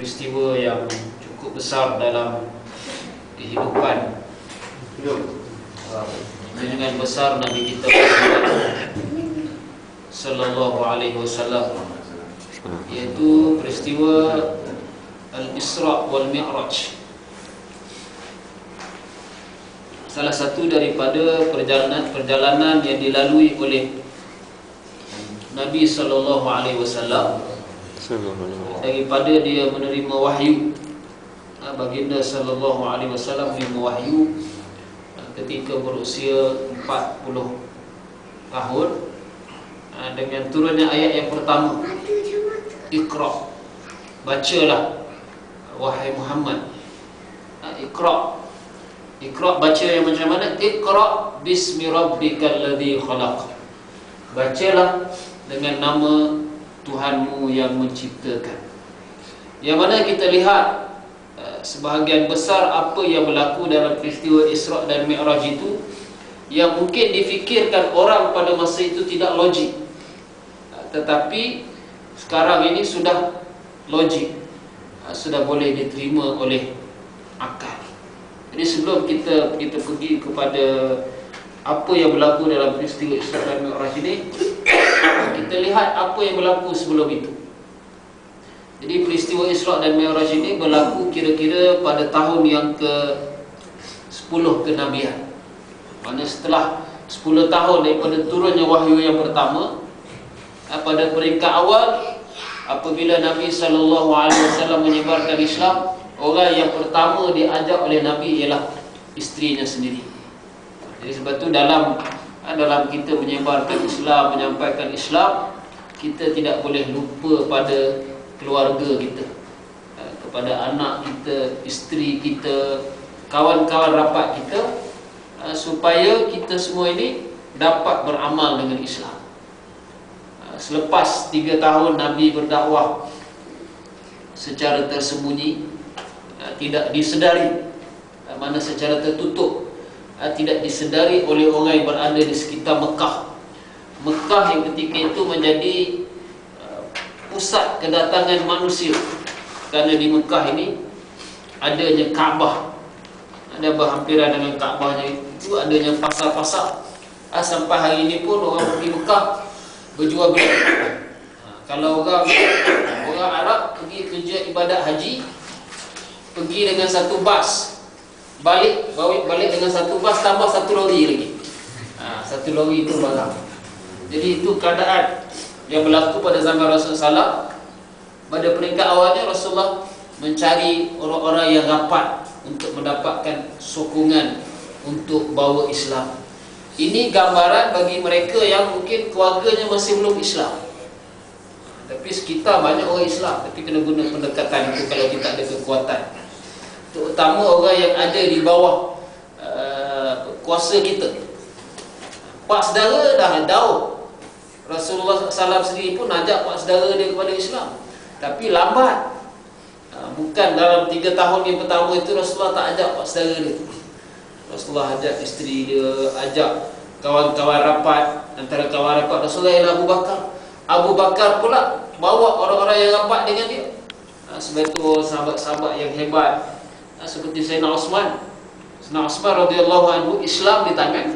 peristiwa yang cukup besar dalam kehidupan junjungan besar Nabi kita Muhammad sallallahu alaihi wasallam, yaitu peristiwa Al-Isra wal Mi'raj. Salah satu daripada perjalanan yang dilalui oleh Nabi sallallahu alaihi wasallam daripada dia menerima wahyu. Baginda sallallahu alaihi wasallam menerima wahyu ketika berusia 40 tahun, dengan turunnya ayat yang pertama, Iqra, bacalah wahai Muhammad. Iqra, Iqra baca yang macam mana? Iqra bismi rabbikal ladzi khalaq, bacalah dengan nama Tuhanmu yang menciptakan. Yang mana kita lihat sebahagian besar apa yang berlaku dalam peristiwa Isra dan Mi'raj itu, yang mungkin difikirkan orang pada masa itu tidak logik, tetapi sekarang ini sudah logik, sudah boleh diterima oleh akal. Jadi sebelum kita pergi kepada apa yang berlaku dalam peristiwa Isra dan Mi'raj ini, kita lihat apa yang berlaku sebelum itu. Jadi peristiwa Isra dan Mi'raj ini berlaku kira-kira pada tahun yang ke-10 kenabian. Maksudnya setelah 10 tahun daripada turunnya wahyu yang pertama, pada peringkat awal apabila Nabi SAW menyebarkan Islam, orang yang pertama diajak oleh Nabi ialah isterinya sendiri. Jadi sebab itu dalam kita menyebarkan Islam, menyampaikan Islam, kita tidak boleh lupa pada keluarga kita, kepada anak kita, isteri kita, kawan-kawan rapat kita, supaya kita semua ini dapat beramal dengan Islam. Selepas 3 tahun Nabi berdakwah secara tersembunyi, tidak disedari, mana secara tertutup, tidak disedari oleh orang yang berada di sekitar Mekah. Mekah yang ketika itu menjadi pusat kedatangan manusia, kerana di Mekah ini adanya Kaabah, ada berhampiran dengan Kaabahnya itu adanya pasar-pasar. Sampai hari ini pun orang pergi Mekah berjual beli. Kalau orang Arab pergi kerja ibadat haji, pergi dengan satu bas, balik dengan satu bas tambah satu lori lagi. Satu lori itu barang. Jadi itu keadaan yang berlaku pada zaman Rasulullah. Pada peringkat awalnya Rasulullah mencari orang-orang yang rapat untuk mendapatkan sokongan untuk bawa Islam. Ini gambaran bagi mereka yang mungkin keluarganya masih belum Islam, tapi sekitar banyak orang Islam, tapi kena guna pendekatan itu kalau kita ada kekuatan. Terutama orang yang ada di bawah kuasa kita. Pak saudara dah tahu, Rasulullah SAW sendiri pun ajak pak saudara dia kepada Islam, tapi lambat. Bukan dalam 3 tahun yang pertama itu Rasulullah tak ajak pak saudara dia. Rasulullah ajak isteri dia, ajak kawan-kawan rapat. Antara kawan rapat Rasulullah ialah Abu Bakar. Abu Bakar pula bawa orang-orang yang rapat dengan dia. Sebab itu sahabat-sahabat yang hebat, seperti Sayyidina Osman. Sayyidina Osman radhiyallahu anhu Islam di tangan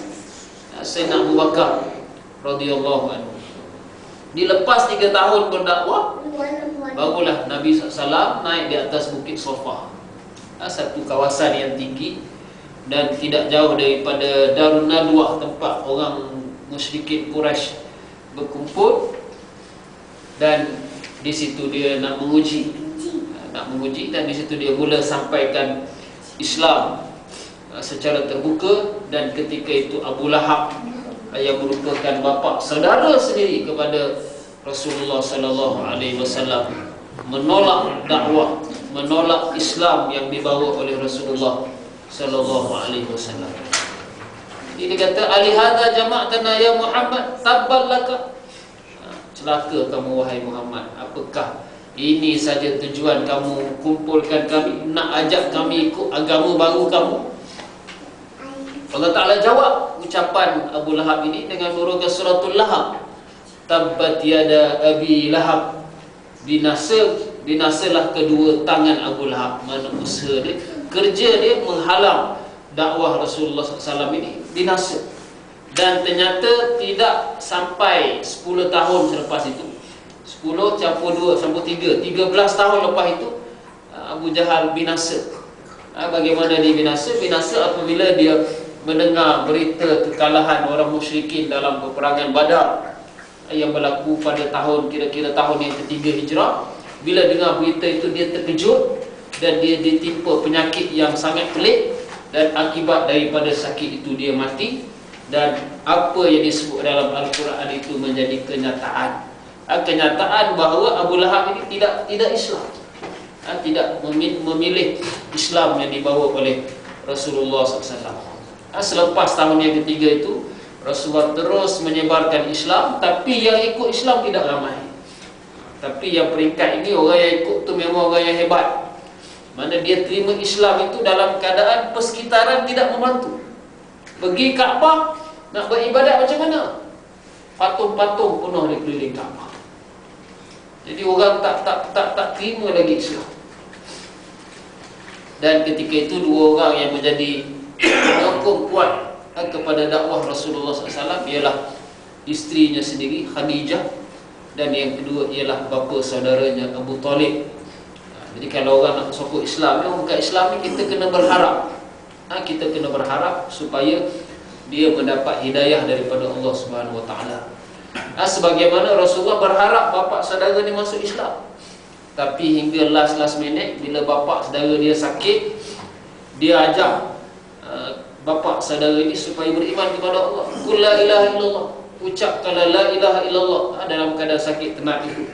Sayyidina Abu Bakar radhiyallahu anhu. Dilepas 3 tahun berdakwah, barulah Nabi SAW naik di atas Bukit Sofa, satu kawasan yang tinggi dan tidak jauh daripada Darun Nadwah, tempat orang musyrikin Quraisy berkumpul. Dan di situ dia nak menguji, dan di situ dia mula sampaikan Islam secara terbuka. Dan ketika itu Abu Lahab yang merupakan bapa saudara sendiri kepada Rasulullah sallallahu alaihi wasallam menolak dakwah, menolak Islam yang dibawa oleh Rasulullah sallallahu alaihi wasallam. Jadi dia kata, alihada jama'tana ya Muhammad, tabbal laka, celaka kamu wahai Muhammad, apakah ini saja tujuan kamu kumpulkan kami, nak ajak kami ikut agama baru kamu? Allah Ta'ala jawab ucapan Abu Lahab ini dengan menurunkan suratul Lahab. Tabbat yada abi Lahab, binasa binasalah kedua tangan Abu Lahab. Mana usaha dia, kerja dia menghalang dakwah Rasulullah SAW ini binasa. Dan ternyata tidak sampai 10 tahun selepas itu, 10 campur 2 campur 3, 13 tahun lepas itu Abu Jahal binasa. Bagaimana dia binasa? Binasa apabila dia mendengar berita kekalahan orang musyrikin dalam peperangan Badar yang berlaku pada tahun, kira-kira tahun yang ketiga Hijrah. Bila dengar berita itu, dia terkejut dan dia ditimpa penyakit yang sangat pelik, dan akibat daripada sakit itu dia mati. Dan apa yang disebut dalam Al-Quran itu menjadi kenyataan. Kenyataan bahawa Abu Lahab ini tidak Islam, tidak memilih Islam yang dibawa oleh Rasulullah SAW. Selepas tahun yang ketiga itu, Rasulullah terus menyebarkan Islam, tapi yang ikut Islam tidak ramai. Tapi yang peringkat ini, orang yang ikut tu memang orang yang hebat. Mana dia terima Islam itu dalam keadaan persekitaran tidak membantu. Pergi Kaabah nak beribadat macam mana? Patung-patung penuh di keliling Kaabah. Jadi orang tak terima lagi Islam. Dan ketika itu dua orang yang menjadi penyokong kuat kepada dakwah Rasulullah SAW ialah isterinya sendiri Khadijah, dan yang kedua ialah bapa saudaranya Abu Talib. Jadi kalau orang nak sokong Islam, orang kat Islam ni kita kena berharap, kita kena berharap supaya dia mendapat hidayah daripada Allah Subhanahu Wa Taala. Sebagaimana Rasulullah berharap bapa saudara ni masuk Islam, tapi hingga last minute bila bapa saudara dia sakit, dia ajak bapa saudara ini supaya beriman kepada Allah. Qul la ilaha illallah, ucapkanlah la ilaha illallah dalam keadaan sakit tenat itu.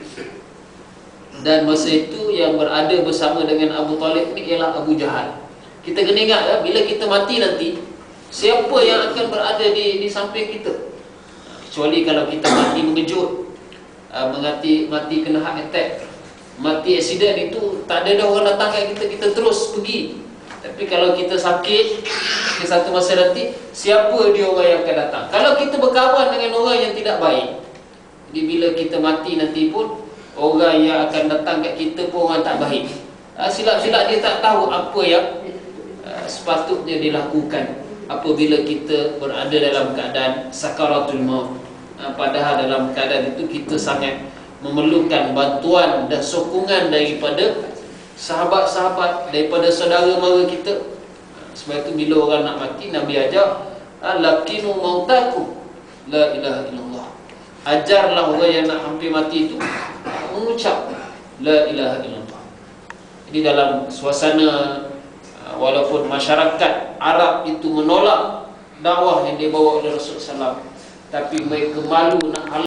Dan masa itu yang berada bersama dengan Abu Talib ni ialah Abu Jahal. Kita kena ingat bila kita mati nanti, siapa yang akan berada di samping kita? Kecuali kalau kita mati mengejut, mati kena heart attack, mati accident, itu tak ada dah orang datang kat kita terus pergi. Tapi kalau kita sakit ke satu masa nanti, siapa dia orang yang akan datang? Kalau kita berkawan dengan orang yang tidak baik, jadi bila kita mati nanti pun, orang yang akan datang kat kita pun orang tak baik. Silap-silap dia tak tahu apa yang sepatutnya dilakukan apabila kita berada dalam keadaan sakaratul maut. Padahal dalam keadaan itu kita sangat memerlukan bantuan dan sokongan daripada sahabat-sahabat, daripada saudara mara kita. Sebab itu bila orang nak mati, Nabi ajar lakinu mautakum la ilaha illallah. Ajarlah orang yang nak hampir mati itu mengucap la ilaha illallah. Jadi dalam suasana walaupun masyarakat Arab itu menolak dakwah yang dibawa oleh Rasulullah SAW, tapi mereka malu nak